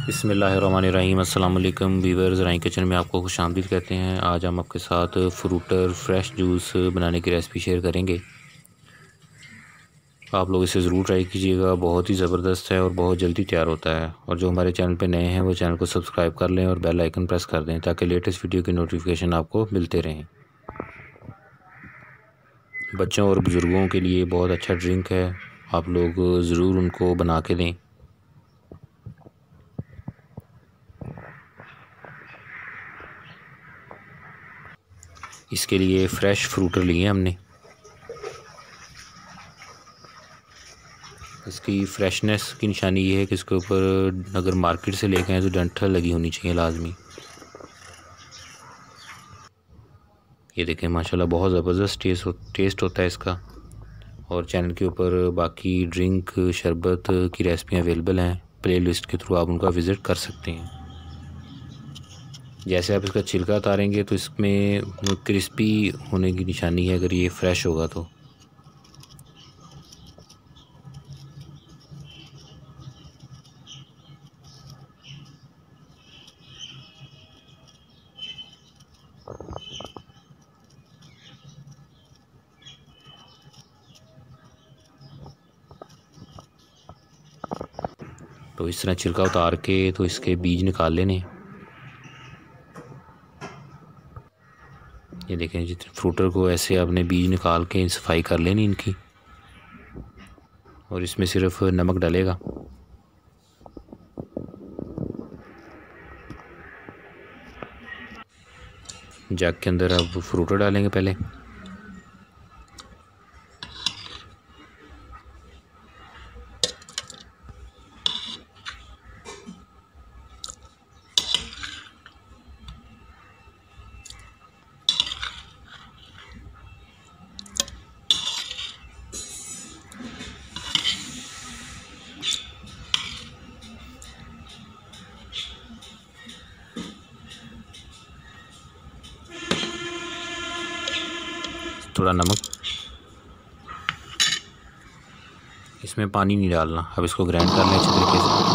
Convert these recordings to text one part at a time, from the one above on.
बिस्मिल्लाहिर्रहमानिर्रहीम। अस्सलाम वालेकुम वीवर्स, राई किचन में आपको खुशामदीद कहते हैं। आज हम आपके साथ फ्रूटर फ्रेश जूस बनाने की रेसिपी शेयर करेंगे। आप लोग इसे ज़रूर ट्राई कीजिएगा, बहुत ही ज़बरदस्त है और बहुत जल्दी तैयार होता है। और जो हमारे चैनल पे नए हैं वो चैनल को सब्सक्राइब कर लें और बेल आइकन प्रेस कर दें ताकि लेटेस्ट वीडियो की नोटिफिकेशन आपको मिलते रहें। बच्चों और बुज़ुर्गों के लिए बहुत अच्छा ड्रिंक है, आप लोग ज़रूर उनको बना के दें। इसके लिए फ़्रेश फ्रूटर लिए हमने। इसकी फ़्रेशनेस की निशानी ये है कि इसके ऊपर अगर मार्केट से लेके आए तो डंठल लगी होनी चाहिए लाजमी। ये देखें माशाल्लाह बहुत ज़बरदस्त टेस्ट होता है इसका। और चैनल के ऊपर बाकी ड्रिंक शरबत की रेसिपियाँ अवेलेबल हैं, प्लेलिस्ट के थ्रू आप उनका विज़िट कर सकते हैं। जैसे आप इसका छिलका उतारेंगे तो इसमें क्रिस्पी होने की निशानी है अगर ये फ़्रेश होगा तो इस तरह छिलका उतार के तो इसके बीज निकाल लेने। ये देखें जितने फ्रूटर को ऐसे आपने बीज निकाल के सफाई कर लेनी इनकी। और इसमें सिर्फ नमक डालेगा। जग के अंदर अब फ्रूटर डालेंगे पहले। थोड़ा नमक, इसमें पानी नहीं डालना। अब इसको ग्राइंड कर लें अच्छे तरीके से।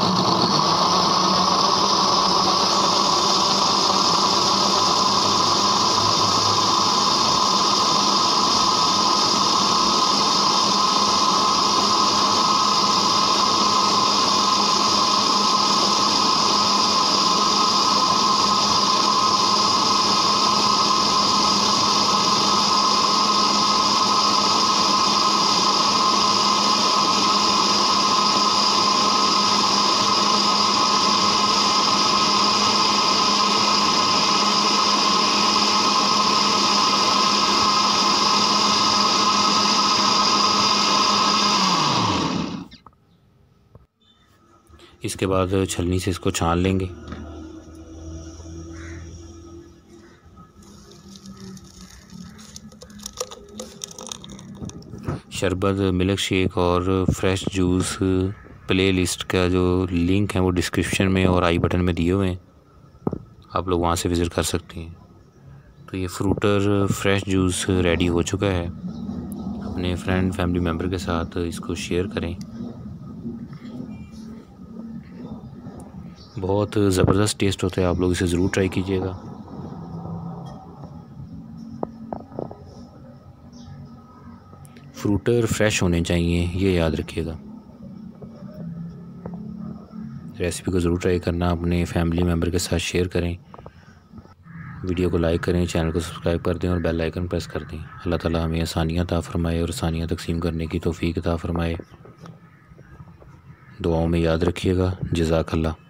इसके बाद छलनी से इसको छान लेंगे। शरबत, मिल्क शेक और फ्रेश जूस प्लेलिस्ट का जो लिंक है वो डिस्क्रिप्शन में और आई बटन में दिए हुए हैं, आप लोग वहाँ से विज़िट कर सकते हैं। तो ये फ्रूटर फ्रेश जूस रेडी हो चुका है। अपने फ्रेंड फैमिली मेम्बर के साथ इसको शेयर करें। बहुत ज़बरदस्त टेस्ट होता है, आप लोग इसे ज़रूर ट्राई कीजिएगा। फ्रूटर फ्रेश होने चाहिए, ये याद रखिएगा। रेसिपी को ज़रूर ट्राई करना, अपने फैमिली मेम्बर के साथ शेयर करें। वीडियो को लाइक करें, चैनल को सब्सक्राइब कर दें और बेल आइकन प्रेस कर दें। अल्लाह ताला हमें आसानियाँ अता फ़रमाए और आसानियाँ तकसीम करने की तौफ़ीक अता फ़रमाए। दुआओं में याद रखिएगा। जज़ाकल्लाह।